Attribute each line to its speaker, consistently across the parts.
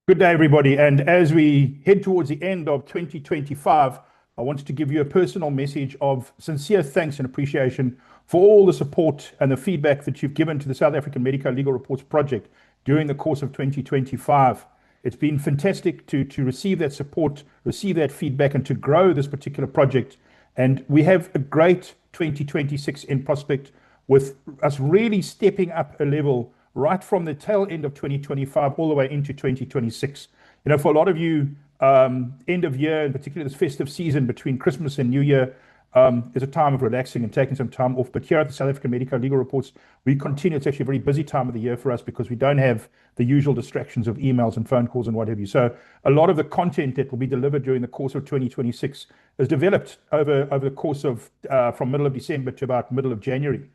Speaker 1: Good day, everybody. And as we head towards the end of 2025, I wanted to give you a personal message of sincere thanks and appreciation for all the support and the feedback that you've given to the South African Medico-Legal Reports project during the course of 2025. It's been fantastic to receive that support, receive that feedback, and to grow this particular project. And we have a great 2026 in prospect, with us really stepping up a level right from the tail end of 2025 all the way into 2026. For a lot of you, end of year, in particular this festive season between Christmas and New Year, is a time of relaxing and taking some time off. But here at the South African Medico-Legal Reports, we continue. It's actually a very busy time of the year for us because we don't have the usual distractions of emails and phone calls and what have you. So a lot of the content that will be delivered during the course of 2026 is developed over the course of from middle of December to about middle of January.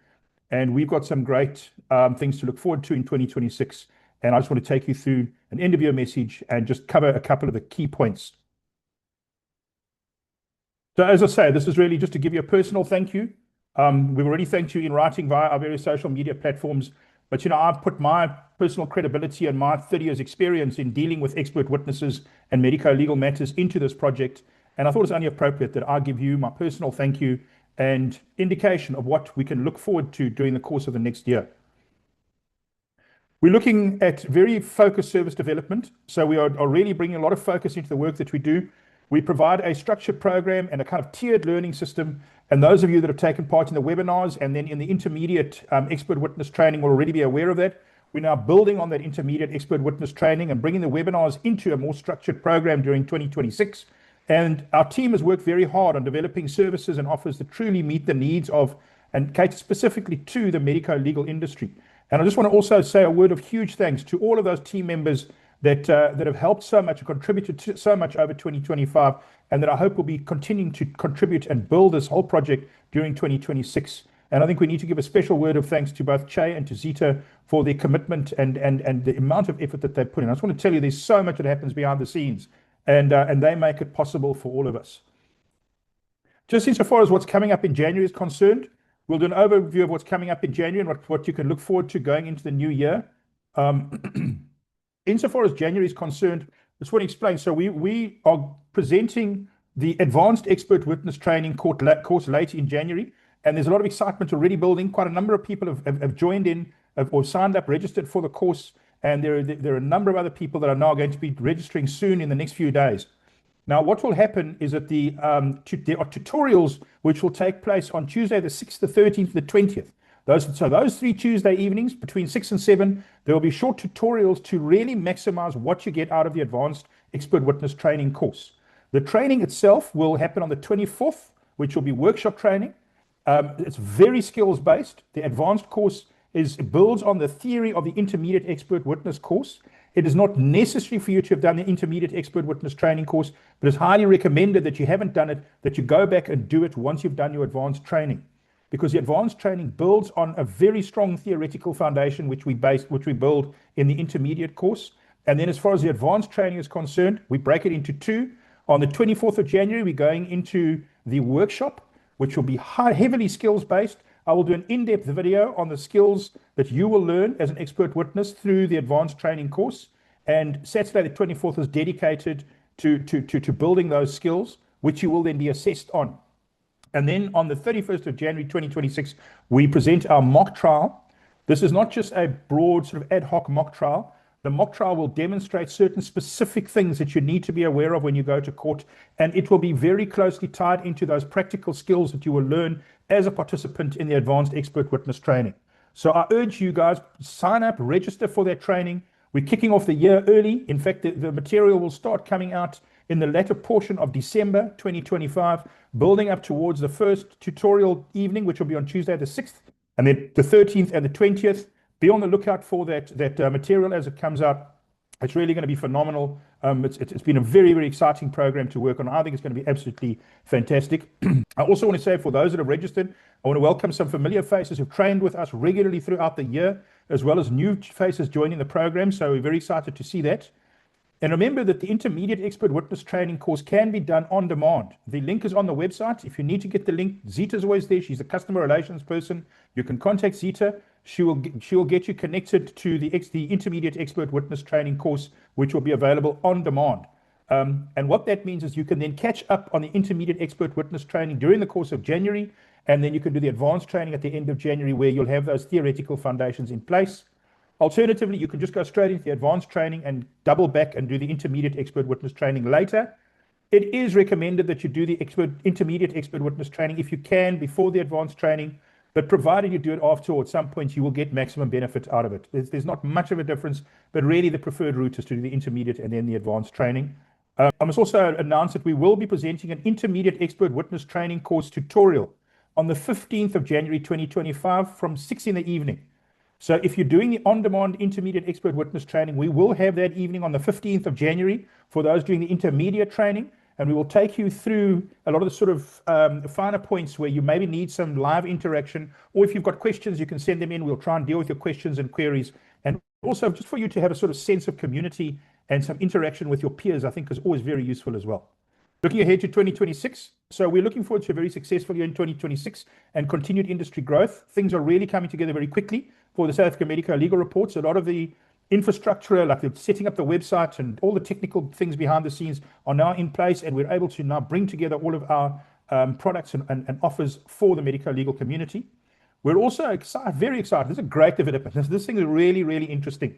Speaker 1: And we've got some great things to look forward to in 2026. And I just want to take you through an end of year message and just cover a couple of the key points. So as I say, this is really just to give you a personal thank you. We've already thanked you in writing via our various social media platforms. But, I've put my personal credibility and my 30 years experience in dealing with expert witnesses and medico-legal matters into this project. And I thought it's only appropriate that I give you my personal thank you and indication of what we can look forward to during the course of the next year. We're looking at very focused service development. So we are really bringing a lot of focus into the work that we do. We provide a structured program and a kind of tiered learning system. And those of you that have taken part in the webinars and then in the intermediate expert witness training will already be aware of that. We're now building on that intermediate expert witness training and bringing the webinars into a more structured program during 2026. And our team has worked very hard on developing services and offers that truly meet the needs of and cater specifically to the medico-legal industry. And I just want to also say a word of huge thanks to all of those team members that have helped so much and contributed so much over 2025, and that I hope will be continuing to contribute and build this whole project during 2026. And I think we need to give a special word of thanks to both Che and to Zita for their commitment and the amount of effort that they put in. I just want to tell you there's so much that happens behind the scenes. And they make it possible for all of us. Just insofar as what's coming up in January is concerned, we'll do an overview of what's coming up in January and what you can look forward to going into the new year. Insofar as January is concerned, I just want to explain. So we are presenting the Advanced Expert Witness Training course late in January, and there's a lot of excitement already building. Quite a number of people have joined in or signed up, registered for the course. And there are a number of other people that are now going to be registering soon in the next few days. Now, what will happen is that there are tutorials which will take place on Tuesday, the 6th, the 13th, the 20th. Those 3 Tuesday evenings between 6 and 7, there will be short tutorials to really maximize what you get out of the Advanced Expert Witness Training course. The training itself will happen on the 24th, which will be workshop training. It's very skills-based. The advanced course builds on the theory of the intermediate expert witness course. It is not necessary for you to have done the intermediate expert witness training course, but it's highly recommended that you haven't done it, that you go back and do it once you've done your advanced training. Because the advanced training builds on a very strong theoretical foundation which we build in the intermediate course. And then as far as the advanced training is concerned, we break it into 2. On the 24th of January, we're going into the workshop, which will be heavily skills-based. I will do an in-depth video on the skills that you will learn as an expert witness through the advanced training course. And Saturday the 24th is dedicated to building those skills, which you will then be assessed on. And then on the 31st of January 2026, we present our mock trial. This is not just a broad sort of ad hoc mock trial. The mock trial will demonstrate certain specific things that you need to be aware of when you go to court, and it will be very closely tied into those practical skills that you will learn as a participant in the Advanced Expert Witness Training. So I urge you guys, sign up, register for that training. We're kicking off the year early. In fact, the material will start coming out in the latter portion of December 2025, building up towards the first tutorial evening, which will be on Tuesday the 6th, and then the 13th and the 20th. Be on the lookout for that material as it comes out. It's really going to be phenomenal. It's been a very, very exciting program to work on. I think it's going to be absolutely fantastic. I also want to say, for those that have registered, I want to welcome some familiar faces who've trained with us regularly throughout the year, as well as new faces joining the program. So we're very excited to see that. And remember that the Intermediate Expert Witness Training course can be done on demand. The link is on the website. If you need to get the link, Zita's always there. She's the customer relations person. You can contact Zita. she will get you connected to the intermediate expert witness training course, which will be available on demand. And what that means is you can then catch up on the intermediate expert witness training during the course of January, and then you can do the advanced training at the end of January, where you'll have those theoretical foundations in place. Alternatively, you can just go straight into the advanced training and double back and do the intermediate expert witness training later. It is recommended that you do the intermediate expert witness training if you can before the advanced training, but provided you do it after or at some point, you will get maximum benefit out of it. There's not much of a difference, but really the preferred route is to do the intermediate and then the advanced training. I must also announce that we will be presenting an intermediate expert witness training course tutorial on the 15th of January 2025 from 6 in the evening. So if you're doing the on-demand intermediate expert witness training, we will have that evening on the 15th of January for those doing the intermediate training, and we will take you through a lot of the sort of finer points where you maybe need some live interaction, or if you've got questions, you can send them in. We'll try and deal with your questions and queries, and also just for you to have a sort of sense of community and some interaction with your peers, I think is always very useful as well. Looking ahead to 2026, so we're looking forward to a very successful year in 2026 and continued industry growth. Things are really coming together very quickly for the South African Medico-Legal Reports. A lot of the infrastructure, like the setting up the website and all the technical things behind the scenes are now in place, and we're able to now bring together all of our products and offers for the medico-legal community. We're also very excited. This is a great development. This thing is really, really interesting.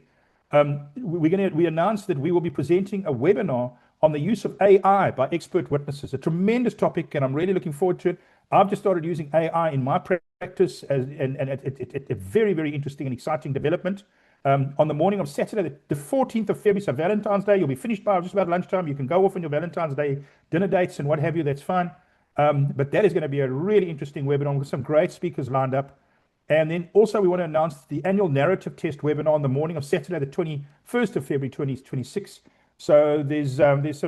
Speaker 1: We announced that we will be presenting a webinar on the use of AI by expert witnesses. A tremendous topic, and I'm really looking forward to it. I've just started using AI in my practice, and it's a very, very interesting and exciting development. On the morning of Saturday, the 14th of February, so Valentine's Day, you'll be finished by just about lunchtime. You can go off on your Valentine's Day dinner dates and what have you, that's fine. But that is going to be a really interesting webinar with some great speakers lined up. And then also we want to announce the annual narrative test webinar on the morning of Saturday, the 21st of February, 2026. So there's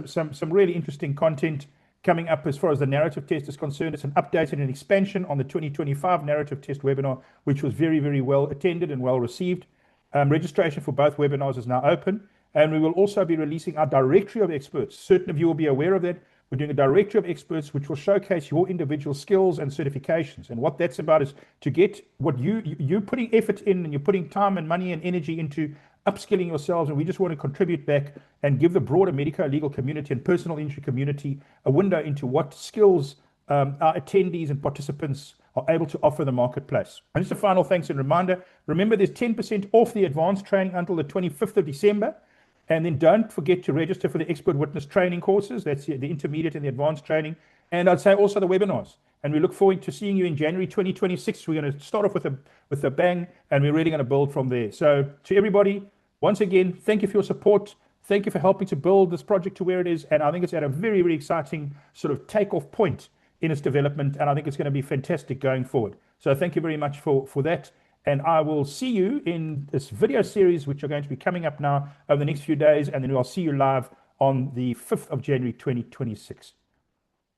Speaker 1: some really interesting content coming up as far as the narrative test is concerned. It's an update and an expansion on the 2025 narrative test webinar, which was very, very well attended and well received. Registration for both webinars is now open, and we will also be releasing our directory of experts. Certain of you will be aware of that. We're doing a directory of experts which will showcase your individual skills and certifications. And what that's about is to get what you're putting effort in, and you're putting time and money and energy into upskilling yourselves. And we just want to contribute back and give the broader medico-legal community and personal injury community a window into what skills our attendees and participants are able to offer the marketplace. And just a final thanks and reminder, remember there's 10% off the advanced training until the 25th of December. And then don't forget to register for the expert witness training courses. That's the intermediate and the advanced training. And I'd say also the webinars. And we look forward to seeing you in January 2026. We're going to start off with a bang, and we're really going to build from there. So to everybody, once again, thank you for your support. Thank you for helping to build this project to where it is. And I think it's at a very, very exciting sort of takeoff point in its development. And I think it's going to be fantastic going forward. So thank you very much for that. And I will see you in this video series, which are going to be coming up now over the next few days. And then I'll see you live on the 5th of January, 2026.